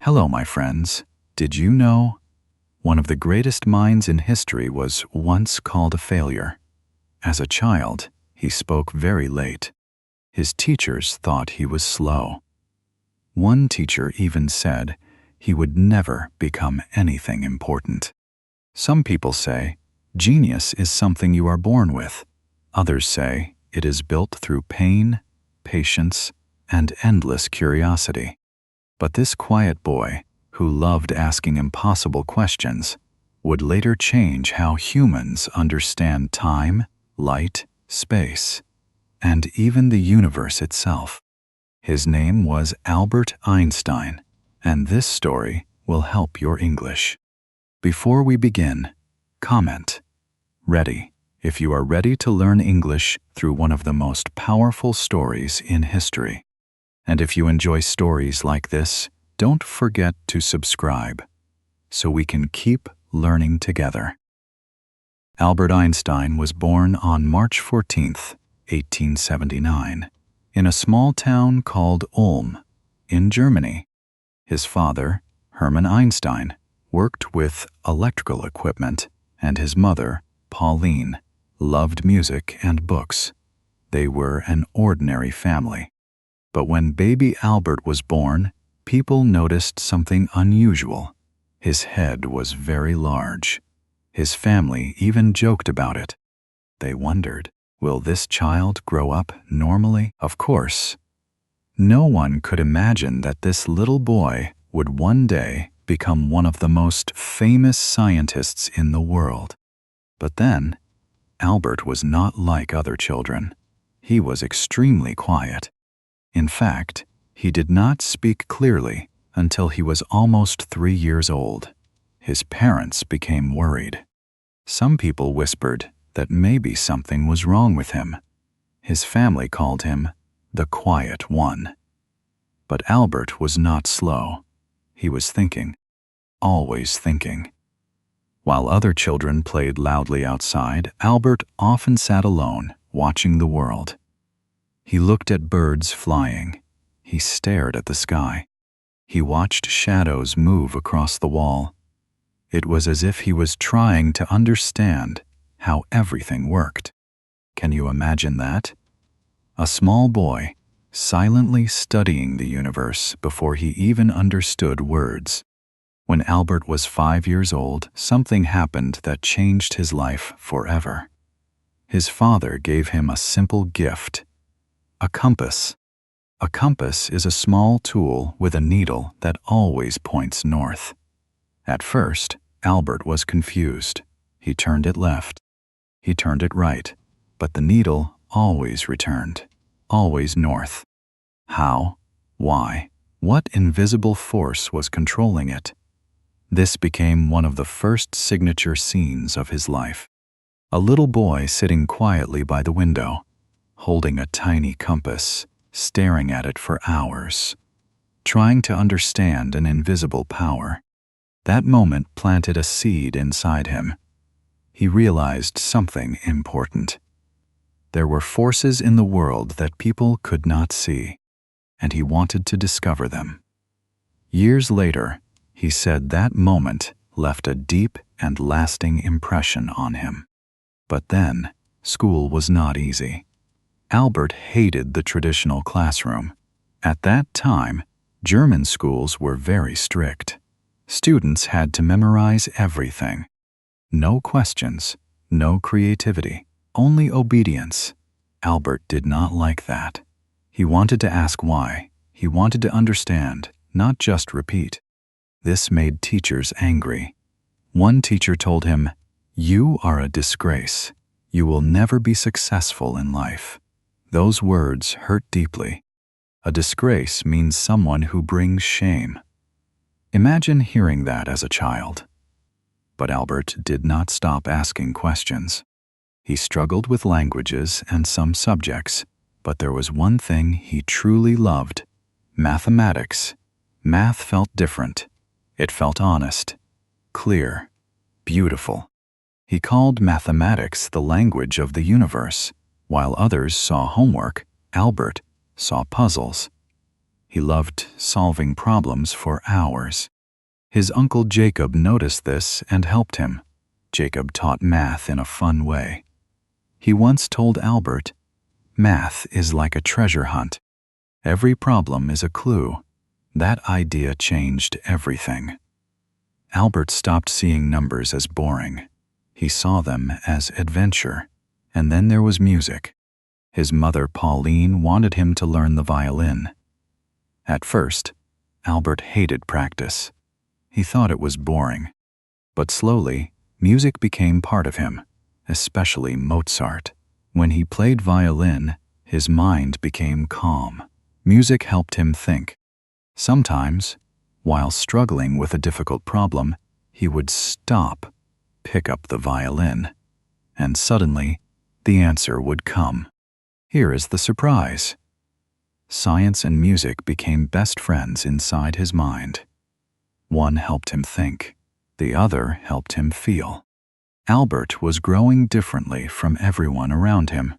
Hello, my friends. Did you know? One of the greatest minds in history was once called a failure. As a child, he spoke very late. His teachers thought he was slow. One teacher even said he would never become anything important. Some people say, genius is something you are born with. Others say it is built through pain, patience, and endless curiosity. But this quiet boy, who loved asking impossible questions, would later change how humans understand time, light, space, and even the universe itself. His name was Albert Einstein, and this story will help your English. Before we begin, comment. Ready, if you are ready to learn English through one of the most powerful stories in history. And if you enjoy stories like this, don't forget to subscribe so we can keep learning together. Albert Einstein was born on March 14th, 1879, in a small town called Ulm, in Germany. His father, Hermann Einstein, worked with electrical equipment, and his mother, Pauline, loved music and books. They were an ordinary family. But when baby Albert was born, people noticed something unusual. His head was very large. His family even joked about it. They wondered, will this child grow up normally? Of course. No one could imagine that this little boy would one day become one of the most famous scientists in the world. But then, Albert was not like other children. He was extremely quiet. In fact, he did not speak clearly until he was almost 3 years old. His parents became worried. Some people whispered that maybe something was wrong with him. His family called him the Quiet One. But Albert was not slow. He was thinking, always thinking. While other children played loudly outside, Albert often sat alone, watching the world. He looked at birds flying. He stared at the sky. He watched shadows move across the wall. It was as if he was trying to understand how everything worked. Can you imagine that? A small boy, silently studying the universe before he even understood words. When Albert was 5 years old, something happened that changed his life forever. His father gave him a simple gift. A compass. A compass is a small tool with a needle that always points north. At first, Albert was confused. He turned it left. He turned it right. But the needle always returned, always north. How? Why? What invisible force was controlling it? This became one of the first signature scenes of his life. A little boy sitting quietly by the window, holding a tiny compass, staring at it for hours, trying to understand an invisible power. That moment planted a seed inside him. He realized something important. There were forces in the world that people could not see, and he wanted to discover them. Years later, he said that moment left a deep and lasting impression on him. But then, school was not easy. Albert hated the traditional classroom. At that time, German schools were very strict. Students had to memorize everything. No questions, no creativity, only obedience. Albert did not like that. He wanted to ask why. He wanted to understand, not just repeat. This made teachers angry. One teacher told him, "You are a disgrace. You will never be successful in life." Those words hurt deeply. A disgrace means someone who brings shame. Imagine hearing that as a child. But Albert did not stop asking questions. He struggled with languages and some subjects, but there was one thing he truly loved: mathematics. Math felt different. It felt honest, clear, beautiful. He called mathematics the language of the universe. While others saw homework, Albert saw puzzles. He loved solving problems for hours. His uncle Jacob noticed this and helped him. Jacob taught math in a fun way. He once told Albert, "Math is like a treasure hunt. Every problem is a clue." That idea changed everything. Albert stopped seeing numbers as boring. He saw them as adventure. And then there was music. His mother, Pauline, wanted him to learn the violin. At first, Albert hated practice. He thought it was boring. But slowly, music became part of him, especially Mozart. When he played violin, his mind became calm. Music helped him think. Sometimes, while struggling with a difficult problem, he would stop, pick up the violin, and suddenly, the answer would come. Here is the surprise. Science and music became best friends inside his mind. One helped him think. The other helped him feel. Albert was growing differently from everyone around him.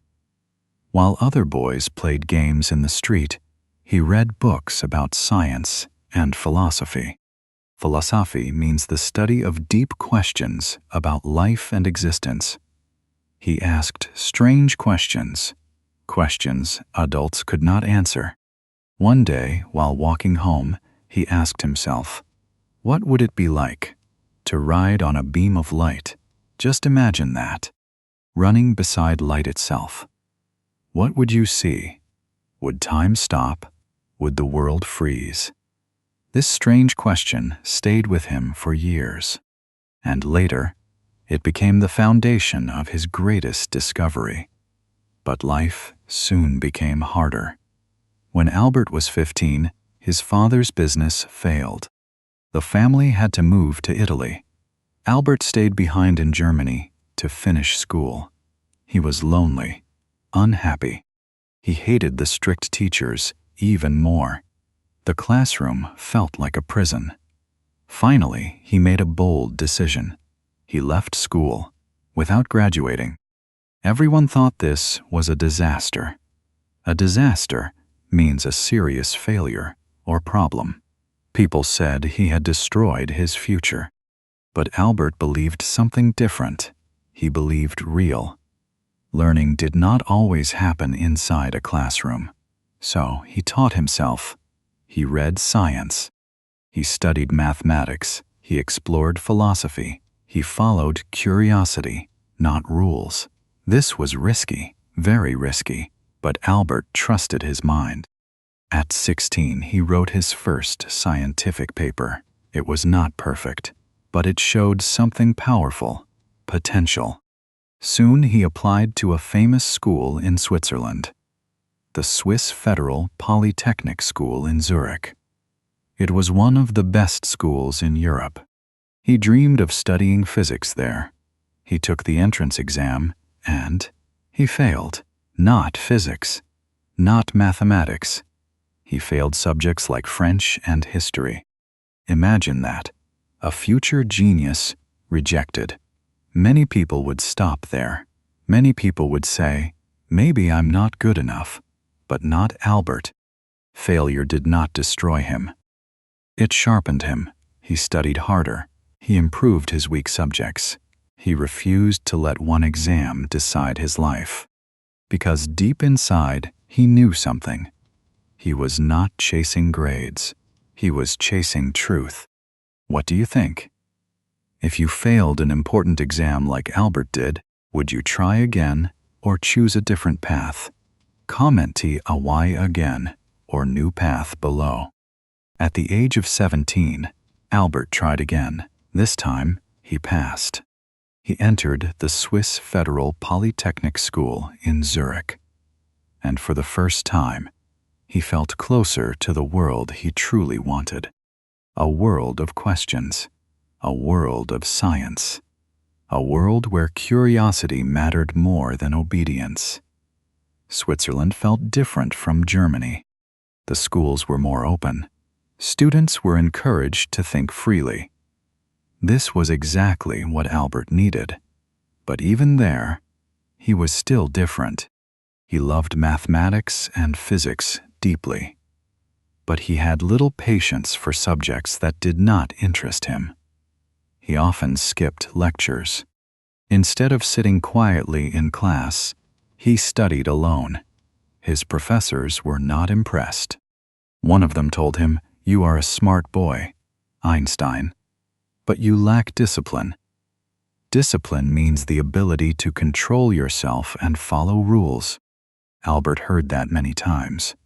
While other boys played games in the street, he read books about science and philosophy. Philosophy means the study of deep questions about life and existence. He asked strange questions, questions adults could not answer. One day, while walking home, he asked himself, what would it be like to ride on a beam of light? Just imagine that, running beside light itself. What would you see? Would time stop? Would the world freeze? This strange question stayed with him for years, and later, it became the foundation of his greatest discovery. But life soon became harder. When Albert was 15, his father's business failed. The family had to move to Italy. Albert stayed behind in Germany to finish school. He was lonely, unhappy. He hated the strict teachers even more. The classroom felt like a prison. Finally, he made a bold decision. He left school without graduating. Everyone thought this was a disaster. A disaster means a serious failure or problem. People said he had destroyed his future. But Albert believed something different. He believed real. Learning did not always happen inside a classroom. So he taught himself. He read science. He studied mathematics. He explored philosophy. He followed curiosity, not rules. This was risky, very risky, but Albert trusted his mind. At 16, he wrote his first scientific paper. It was not perfect, but it showed something powerful, potential. Soon he applied to a famous school in Switzerland, the Swiss Federal Polytechnic School in Zurich. It was one of the best schools in Europe. He dreamed of studying physics there. He took the entrance exam, and he failed. Not physics, not mathematics. He failed subjects like French and history. Imagine that. A future genius rejected. Many people would stop there. Many people would say, maybe I'm not good enough. But not Albert. Failure did not destroy him. It sharpened him. He studied harder. He improved his weak subjects. He refused to let one exam decide his life. Because deep inside, he knew something. He was not chasing grades. He was chasing truth. What do you think? If you failed an important exam like Albert did, would you try again or choose a different path? Comment a why again or new path below. At the age of 17, Albert tried again. This time, he passed. He entered the Swiss Federal Polytechnic School in Zurich. And for the first time, he felt closer to the world he truly wanted. A world of questions. A world of science. A world where curiosity mattered more than obedience. Switzerland felt different from Germany. The schools were more open. Students were encouraged to think freely. This was exactly what Albert needed. But even there, he was still different. He loved mathematics and physics deeply. but he had little patience for subjects that did not interest him. He often skipped lectures. Instead of sitting quietly in class, he studied alone. His professors were not impressed. One of them told him, "You are a smart boy, Einstein, but you lack discipline." Discipline means the ability to control yourself and follow rules. Albert heard that many times.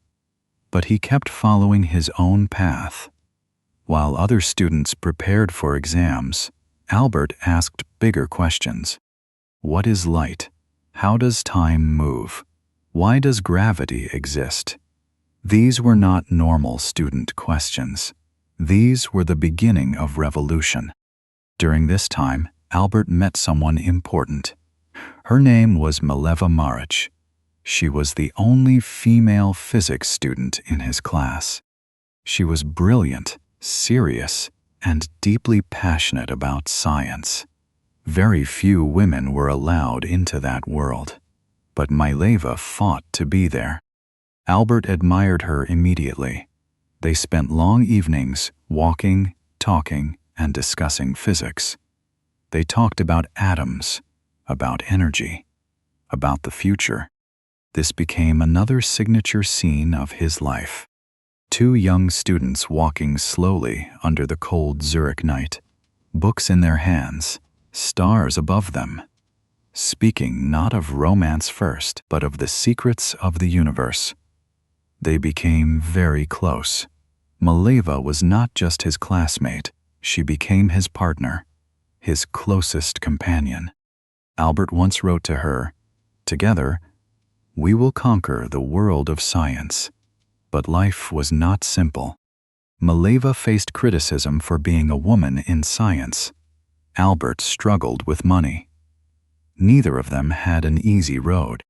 But he kept following his own path. While other students prepared for exams, Albert asked bigger questions. What is light? How does time move? Why does gravity exist? These were not normal student questions. These were the beginning of revolution. During this time, Albert met someone important. Her name was Mileva. She was the only female physics student in his class. She was brilliant, serious, and deeply passionate about science. Very few women were allowed into that world, but Mileva fought to be there. Albert admired her immediately. They spent long evenings walking, talking, and discussing physics. They talked about atoms, about energy, about the future. This became another signature scene of his life. Two young students walking slowly under the cold Zurich night, books in their hands, stars above them, speaking not of romance first, but of the secrets of the universe. They became very close. Mileva was not just his classmate, she became his partner, his closest companion. Albert once wrote to her, "Together, we will conquer the world of science." But life was not simple. Mileva faced criticism for being a woman in science. Albert struggled with money. Neither of them had an easy road.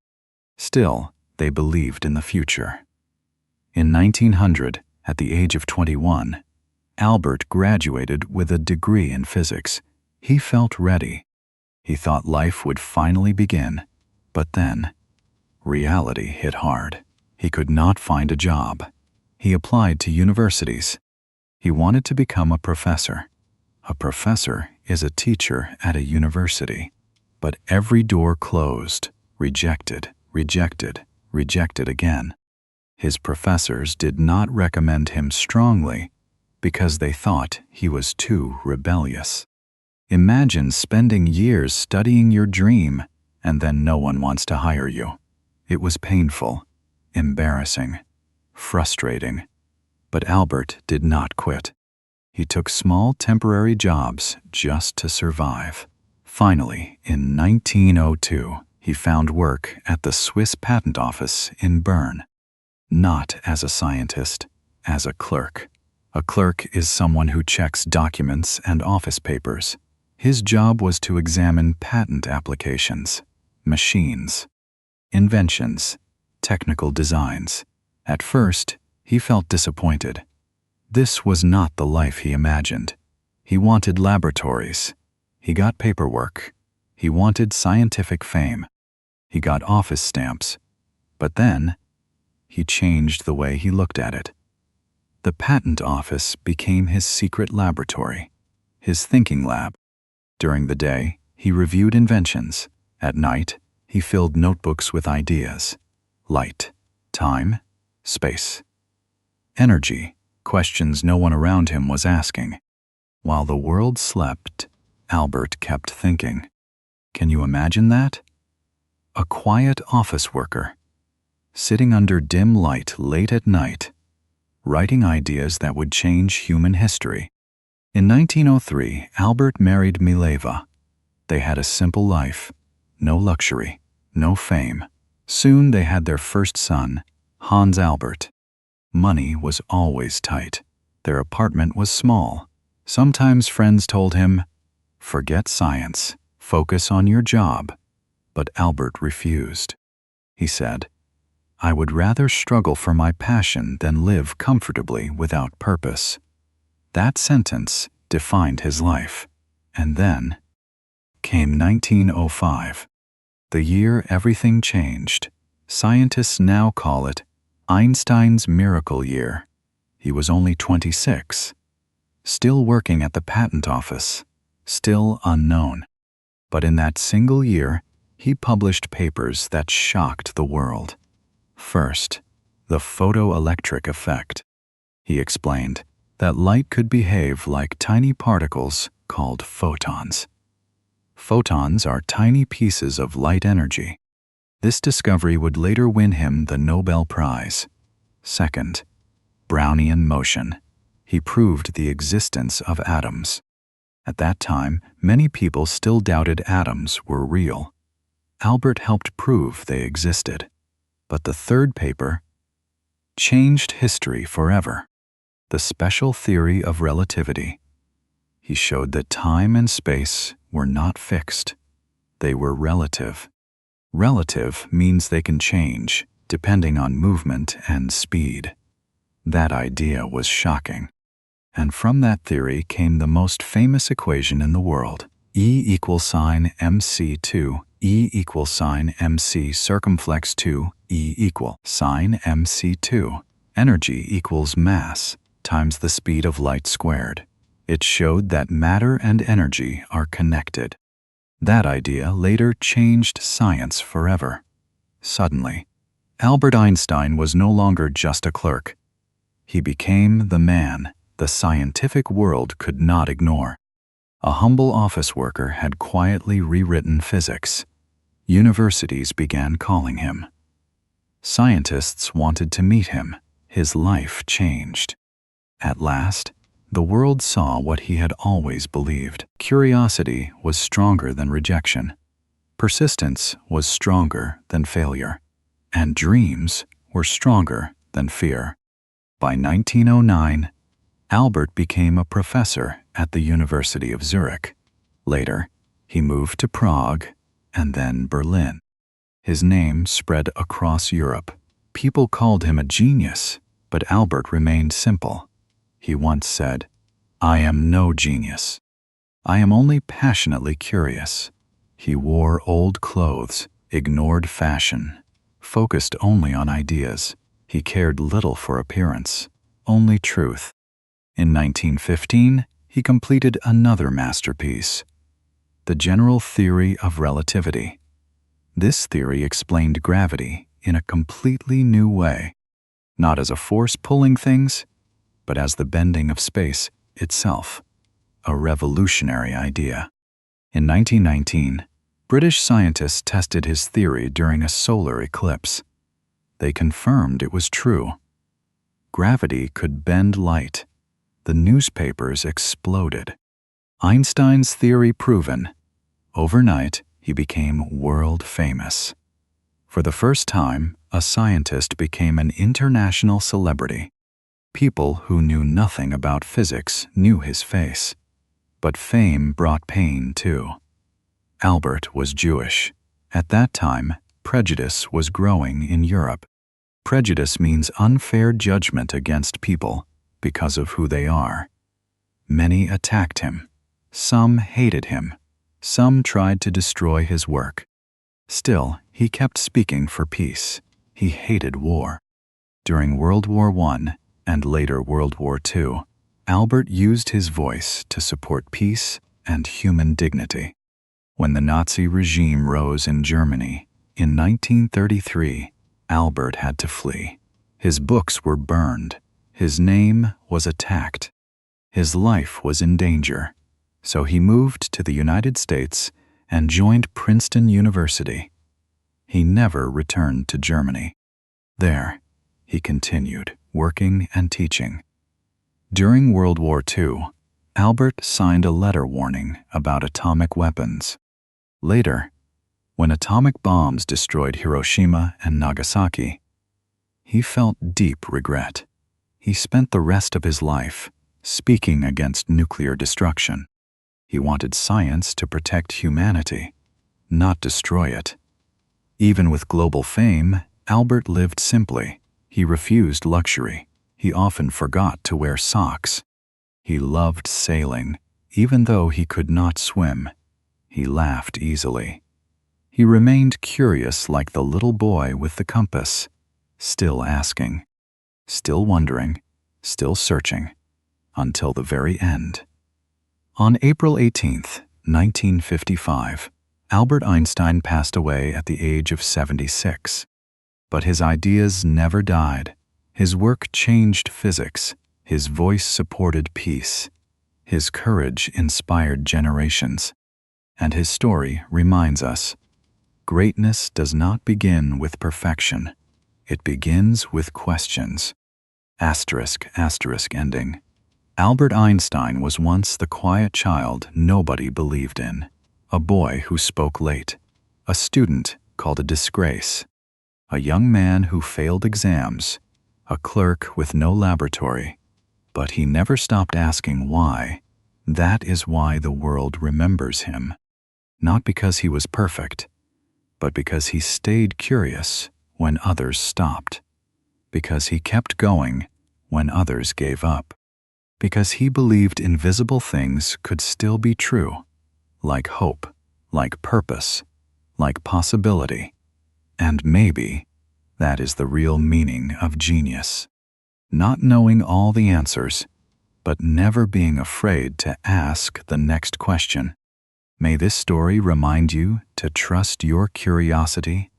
Still, they believed in the future. In 1900, at the age of 21, Albert graduated with a degree in physics. He felt ready. He thought life would finally begin. But then, reality hit hard. He could not find a job. He applied to universities. He wanted to become a professor. A professor is a teacher at a university. But every door closed, rejected, rejected, rejected again. His professors did not recommend him strongly because they thought he was too rebellious. Imagine spending years studying your dream and then no one wants to hire you. It was painful, embarrassing, frustrating. But Albert did not quit. He took small temporary jobs just to survive. Finally, in 1902, he found work at the Swiss Patent Office in Bern. Not as a scientist, as a clerk. A clerk is someone who checks documents and office papers. His job was to examine patent applications, machines, inventions, technical designs. At first, he felt disappointed. This was not the life he imagined. He wanted laboratories. He got paperwork. He wanted scientific fame. He got office stamps. But then, he changed the way he looked at it. The patent office became his secret laboratory, his thinking lab. During the day, he reviewed inventions. At night, he filled notebooks with ideas. Light, time, space, energy, questions no one around him was asking. While the world slept, Albert kept thinking. Can you imagine that? A quiet office worker, sitting under dim light late at night, writing ideas that would change human history. In 1903, Albert married Mileva. They had a simple life, no luxury, no fame. Soon they had their first son, Hans Albert. Money was always tight. Their apartment was small. Sometimes friends told him, "Forget science, focus on your job." But Albert refused. He said, "I would rather struggle for my passion than live comfortably without purpose." That sentence defined his life. And then came 1905, the year everything changed. Scientists now call it Einstein's miracle year. He was only 26, still working at the patent office, still unknown. But in that single year, he published papers that shocked the world. First, the photoelectric effect. He explained that light could behave like tiny particles called photons. Photons are tiny pieces of light energy. This discovery would later win him the Nobel Prize. Second, Brownian motion. He proved the existence of atoms. At that time, many people still doubted atoms were real. Albert helped prove they existed. But the third paper changed history forever. The special theory of relativity. He showed that time and space were not fixed. They were relative. Relative means they can change, depending on movement and speed. That idea was shocking. And from that theory came the most famous equation in the world, E equals sine mc2, E equals sine mc circumflex 2, E equal sine mc2. Energy equals mass times the speed of light squared. It showed that matter and energy are connected. That idea later changed science forever. Suddenly, Albert Einstein was no longer just a clerk. He became the man the scientific world could not ignore. A humble office worker had quietly rewritten physics. Universities began calling him. Scientists wanted to meet him. His life changed. At last, the world saw what he had always believed. Curiosity was stronger than rejection. Persistence was stronger than failure. And dreams were stronger than fear. By 1909, Albert became a professor at the University of Zurich. Later, he moved to Prague and then Berlin. His name spread across Europe. People called him a genius, but Albert remained simple. He once said, "I am no genius. I am only passionately curious." He wore old clothes, ignored fashion, focused only on ideas. He cared little for appearance, only truth. In 1915, he completed another masterpiece, the general theory of relativity. This theory explained gravity in a completely new way, not as a force pulling things, but as the bending of space itself, a revolutionary idea. In 1919, British scientists tested his theory during a solar eclipse. They confirmed it was true. Gravity could bend light. The newspapers exploded. Einstein's theory proven. Overnight, he became world famous. For the first time, a scientist became an international celebrity. People who knew nothing about physics knew his face. But fame brought pain too. Albert was Jewish. At that time, prejudice was growing in Europe. Prejudice means unfair judgment against people because of who they are. Many attacked him. Some hated him. Some tried to destroy his work. Still, he kept speaking for peace. He hated war. During World War I and later World War II, Albert used his voice to support peace and human dignity. When the Nazi regime rose in Germany in 1933, Albert had to flee. His books were burned. His name was attacked. His life was in danger. So he moved to the United States and joined Princeton University. He never returned to Germany. There, he continued working and teaching. During World War II, Albert signed a letter warning about atomic weapons. Later, when atomic bombs destroyed Hiroshima and Nagasaki, he felt deep regret. He spent the rest of his life speaking against nuclear destruction. He wanted science to protect humanity, not destroy it. Even with global fame, Albert lived simply. He refused luxury. He often forgot to wear socks. He loved sailing, even though he could not swim. He laughed easily. He remained curious like the little boy with the compass, still asking, still wondering, still searching, until the very end. On April 18th, 1955, Albert Einstein passed away at the age of 76. But his ideas never died. His work changed physics. His voice supported peace. His courage inspired generations. And his story reminds us, greatness does not begin with perfection. It begins with questions. Asterisk, asterisk ending. Albert Einstein was once the quiet child nobody believed in, a boy who spoke late, a student called a disgrace, a young man who failed exams, a clerk with no laboratory. But he never stopped asking why. That is why the world remembers him. Not because he was perfect, but because he stayed curious when others stopped, because he kept going when others gave up, because he believed invisible things could still be true, like hope, like purpose, like possibility. And maybe that is the real meaning of genius. Not knowing all the answers, but never being afraid to ask the next question. May this story remind you to trust your curiosity,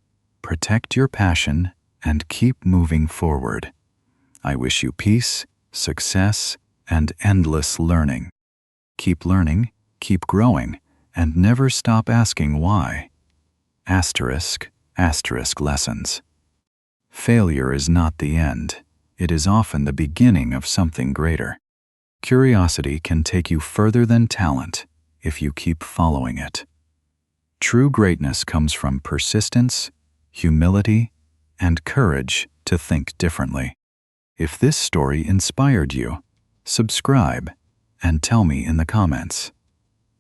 protect your passion, and keep moving forward. I wish you peace, success, and endless learning. Keep learning, keep growing, and never stop asking why. Asterisk, asterisk lessons. Failure is not the end. It is often the beginning of something greater. Curiosity can take you further than talent if you keep following it. True greatness comes from persistence, humility, and courage to think differently. If this story inspired you, subscribe and tell me in the comments.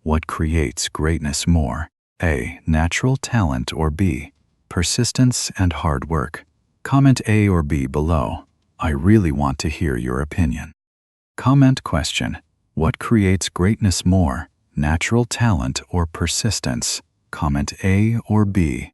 What creates greatness more? A. Natural talent, or B. Persistence and hard work? Comment A or B below. I really want to hear your opinion. Comment question: what creates greatness more? Natural talent or persistence? Comment A or B.